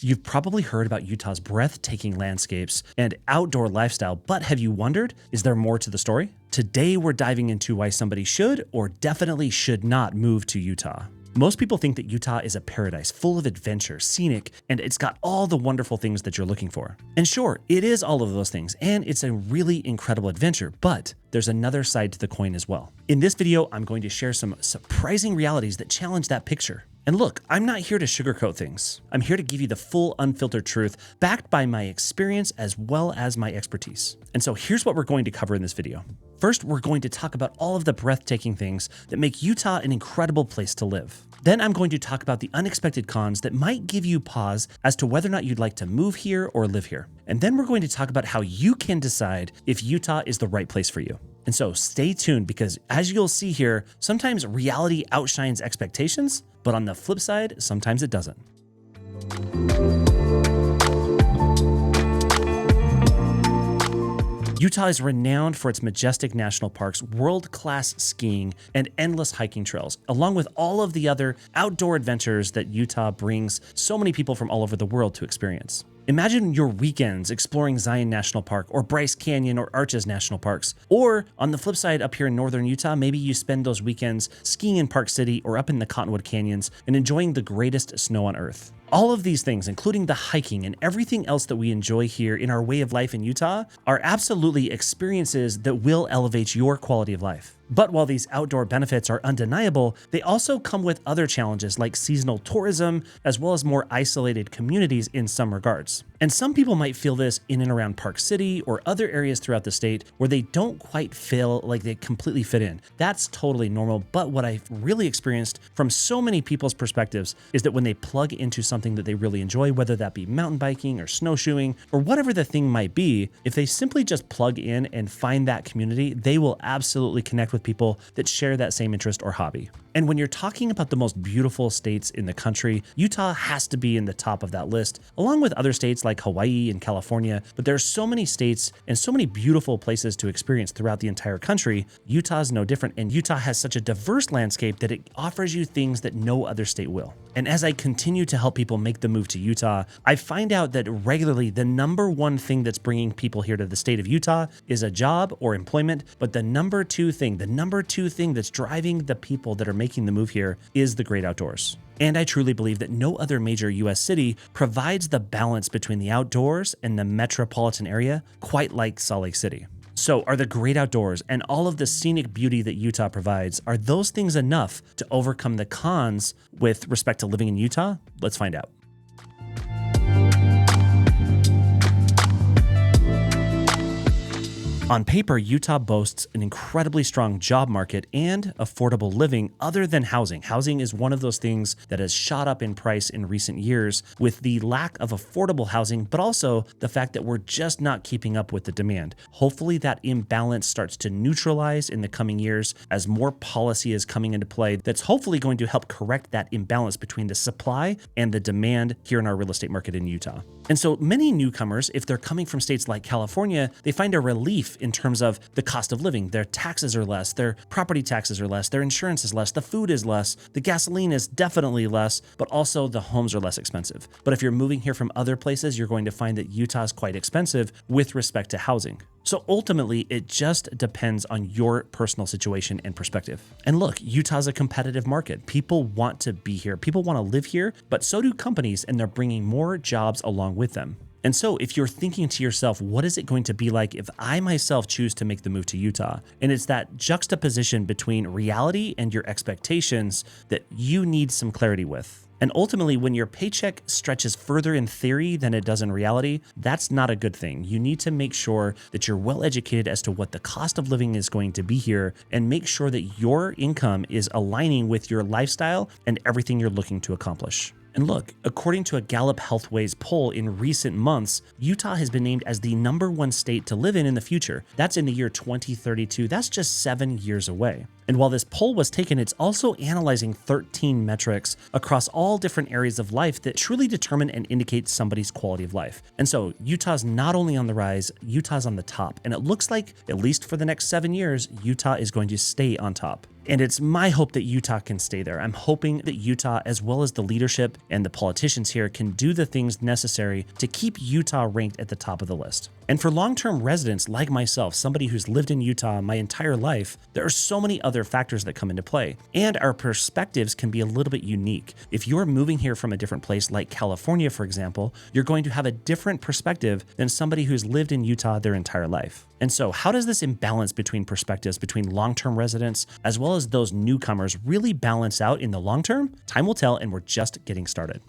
You've probably heard about Utah's breathtaking landscapes and outdoor lifestyle, but have you wondered, is there more to the story? Today, we're diving into why somebody should or definitely should not move to Utah. Most people think that Utah is a paradise full of adventure, scenic, and it's got all the wonderful things that you're looking for. And sure, it is all of those things, and it's a really incredible adventure, but there's another side to the coin as well. In this video, I'm going to share some surprising realities that challenge that picture. And look, I'm not here to sugarcoat things. I'm here to give you the full, unfiltered truth, backed by my experience as well as my expertise. And so here's what we're going to cover in this video. First, we're going to talk about all of the breathtaking things that make Utah an incredible place to live. Then I'm going to talk about the unexpected cons that might give you pause as to whether or not you'd like to move here or live here. And then we're going to talk about how you can decide if Utah is the right place for you. And so stay tuned, because as you'll see here, sometimes reality outshines expectations, but on the flip side, sometimes it doesn't. Utah is renowned for its majestic national parks, world-class skiing, and endless hiking trails, along with all of the other outdoor adventures that Utah brings so many people from all over the world to experience. Imagine your weekends exploring Zion National Park or Bryce Canyon or Arches National Parks. Or on the flip side, up here in northern Utah, maybe you spend those weekends skiing in Park City or up in the Cottonwood Canyons and enjoying the greatest snow on earth. All of these things, including the hiking and everything else that we enjoy here in our way of life in Utah, are absolutely experiences that will elevate your quality of life. But while these outdoor benefits are undeniable, they also come with other challenges like seasonal tourism, as well as more isolated communities in some regards. And some people might feel this in and around Park City or other areas throughout the state where they don't quite feel like they completely fit in. That's totally normal, but what I've really experienced from so many people's perspectives is that when they plug into something that they really enjoy, whether that be mountain biking or snowshoeing or whatever the thing might be, if they simply just plug in and find that community, they will absolutely connect with people that share that same interest or hobby. And when you're talking about the most beautiful states in the country, Utah has to be in the top of that list, along with other states like Hawaii and California. But there are so many states and so many beautiful places to experience throughout the entire country. Utah is no different, and Utah has such a diverse landscape that it offers you things that no other state will. And as I continue to help people make the move to Utah, I find out that regularly the number one thing that's bringing people here to the state of Utah is a job or employment, but the number two thing that's driving the people that are making the move here is the great outdoors. And I truly believe that no other major US city provides the balance between the outdoors and the metropolitan area quite like Salt Lake City. So are the great outdoors and all of the scenic beauty that Utah provides, are those things enough to overcome the cons with respect to living in Utah? Let's find out. On paper, Utah boasts an incredibly strong job market and affordable living other than housing. Housing is one of those things that has shot up in price in recent years with the lack of affordable housing, but also the fact that we're just not keeping up with the demand. Hopefully that imbalance starts to neutralize in the coming years as more policy is coming into play that's hopefully going to help correct that imbalance between the supply and the demand here in our real estate market in Utah. And so many newcomers, if they're coming from states like California, they find a relief in terms of the cost of living. Their taxes are less, their property taxes are less, their insurance is less, the food is less, the gasoline is definitely less, but also the homes are less expensive. But if you're moving here from other places, you're going to find that Utah is quite expensive with respect to housing. So ultimately, it just depends on your personal situation and perspective. And look, Utah's a competitive market. People want to be here. People want to live here, but so do companies, and they're bringing more jobs along with them. And so if you're thinking to yourself, what is it going to be like if I myself choose to make the move to Utah? And it's that juxtaposition between reality and your expectations that you need some clarity with. And ultimately, when your paycheck stretches further in theory than it does in reality, that's not a good thing. You need to make sure that you're well educated as to what the cost of living is going to be here, and make sure that your income is aligning with your lifestyle and everything you're looking to accomplish. And look, according to a Gallup Healthways poll in recent months, Utah has been named as the #1 state to live in the future. That's in the year 2032. That's just 7 years away. And while this poll was taken, it's also analyzing 13 metrics across all different areas of life that truly determine and indicate somebody's quality of life. And so Utah's not only on the rise, Utah's on the top. And it looks like, at least for the next 7 years, Utah is going to stay on top. And it's my hope that Utah can stay there. I'm hoping that Utah, as well as the leadership and the politicians here, can do the things necessary to keep Utah ranked at the top of the list. And for long-term residents like myself, somebody who's lived in Utah my entire life, there are so many other factors that come into play. And our perspectives can be a little bit unique. If you're moving here from a different place like California, for example, you're going to have a different perspective than somebody who's lived in Utah their entire life. And so how does this imbalance between perspectives between long-term residents as well as those newcomers really balance out in the long term? Time will tell, and we're just getting started.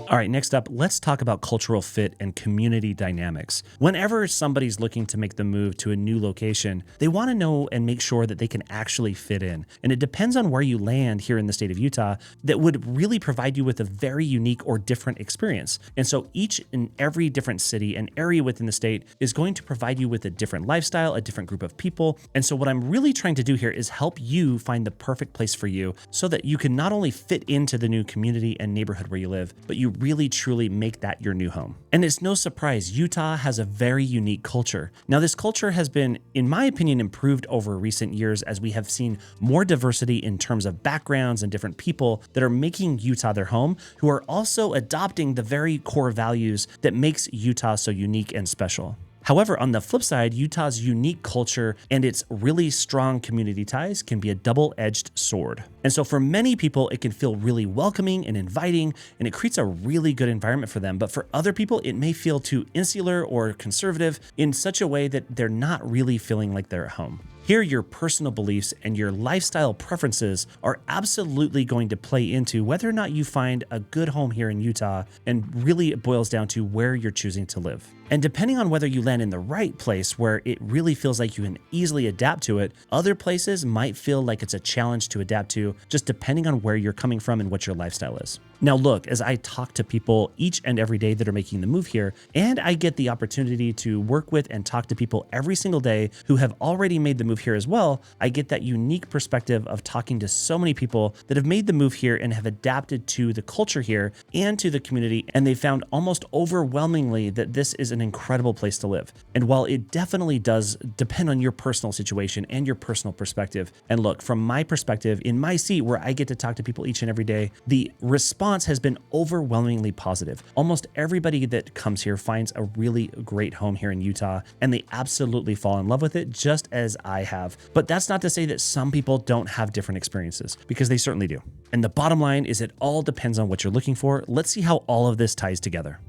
All right, next up, let's talk about cultural fit and community dynamics. Whenever somebody's looking to make the move to a new location, they want to know and make sure that they can actually fit in. And it depends on where you land here in the state of Utah that would really provide you with a very unique or different experience. And so each and every different city and area within the state is going to provide you with a different lifestyle, a different group of people. And so what I'm really trying to do here is help you find the perfect place for you so that you can not only fit into the new community and neighborhood where you live, but you really truly make that your new home. And it's no surprise, Utah has a very unique culture. Now, this culture has been, in my opinion, improved over recent years as we have seen more diversity in terms of backgrounds and different people that are making Utah their home, who are also adopting the very core values that makes Utah so unique and special. However, on the flip side, Utah's unique culture and its really strong community ties can be a double-edged sword. And so for many people, it can feel really welcoming and inviting, and it creates a really good environment for them. But for other people, it may feel too insular or conservative in such a way that they're not really feeling like they're at home. Here, your personal beliefs and your lifestyle preferences are absolutely going to play into whether or not you find a good home here in Utah, and really it boils down to where you're choosing to live. And depending on whether you land in the right place where it really feels like you can easily adapt to it, other places might feel like it's a challenge to adapt to, just depending on where you're coming from and what your lifestyle is. Now look, as I talk to people each and every day that are making the move here, and I get the opportunity to work with and talk to people every single day who have already made the move here as well, I get that unique perspective of talking to so many people that have made the move here and have adapted to the culture here and to the community, and they found almost overwhelmingly that this is an incredible place to live. And while it definitely does depend on your personal situation and your personal perspective, and look, from my perspective, in my seat where I get to talk to people each and every day, the response has been overwhelmingly positive. Almost everybody that comes here finds a really great home here in Utah, and they absolutely fall in love with it, just as I have. But that's not to say that some people don't have different experiences, because they certainly do. And the bottom line is it all depends on what you're looking for. Let's see how all of this ties together.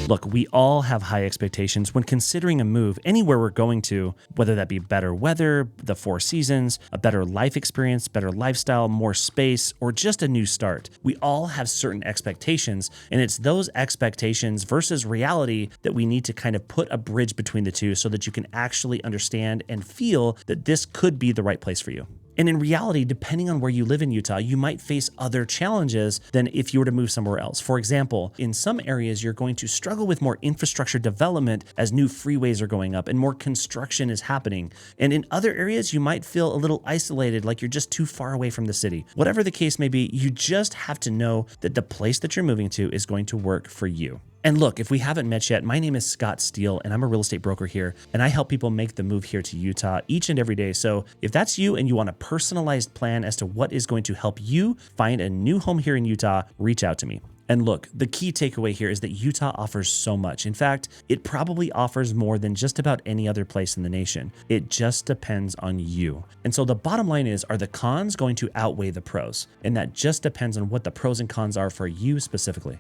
Look, we all have high expectations when considering a move anywhere we're going to, whether that be better weather, the 4 seasons, a better life experience, better lifestyle, more space, or just a new start. We all have certain expectations, and it's those expectations versus reality that we need to kind of put a bridge between the two so that you can actually understand and feel that this could be the right place for you. And in reality, depending on where you live in Utah, you might face other challenges than if you were to move somewhere else. For example, in some areas, you're going to struggle with more infrastructure development as new freeways are going up and more construction is happening. And in other areas, you might feel a little isolated, like you're just too far away from the city. Whatever the case may be, you just have to know that the place that you're moving to is going to work for you. And look, if we haven't met yet, my name is Scott Steele, and I'm a real estate broker here, and I help people make the move here to Utah each and every day. So if that's you and you want a personalized plan as to what is going to help you find a new home here in Utah, reach out to me. And look, the key takeaway here is that Utah offers so much. In fact, it probably offers more than just about any other place in the nation. It just depends on you. And so the bottom line is, are the cons going to outweigh the pros? And that just depends on what the pros and cons are for you specifically.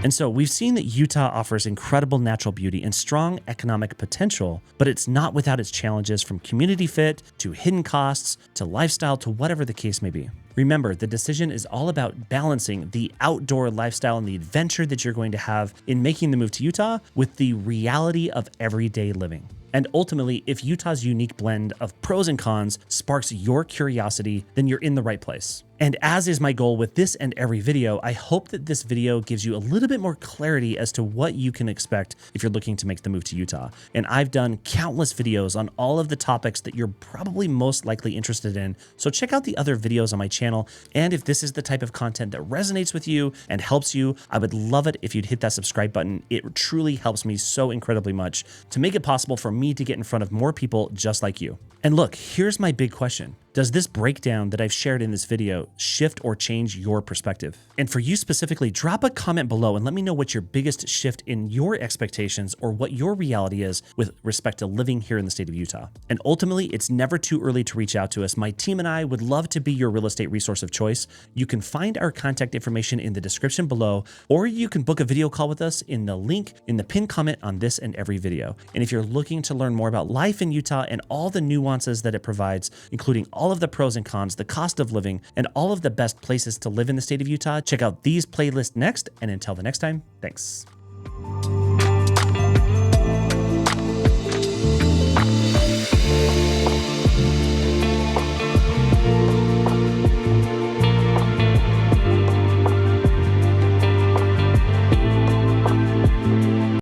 And so we've seen that Utah offers incredible natural beauty and strong economic potential, but it's not without its challenges, from community fit to hidden costs to lifestyle to whatever the case may be. Remember, the decision is all about balancing the outdoor lifestyle and the adventure that you're going to have in making the move to Utah with the reality of everyday living. And ultimately, if Utah's unique blend of pros and cons sparks your curiosity, then you're in the right place. And as is my goal with this and every video, I hope that this video gives you a little bit more clarity as to what you can expect if you're looking to make the move to Utah. And I've done countless videos on all of the topics that you're probably most likely interested in, so check out the other videos on my channel. And if this is the type of content that resonates with you and helps you, I would love it if you'd hit that subscribe button. It truly helps me so incredibly much to make it possible for me to get in front of more people just like you. And look, here's my big question. Does this breakdown that I've shared in this video shift or change your perspective? And for you specifically, drop a comment below and let me know what your biggest shift in your expectations or what your reality is with respect to living here in the state of Utah. And ultimately, it's never too early to reach out to us. My team and I would love to be your real estate resource of choice. You can find our contact information in the description below, or you can book a video call with us in the link in the pinned comment on this and every video. And if you're looking to learn more about life in Utah and all the nuances that it provides, including all of the pros and cons, the cost of living, and all of the best places to live in the state of Utah, check out these playlists next. And until the next time, thanks.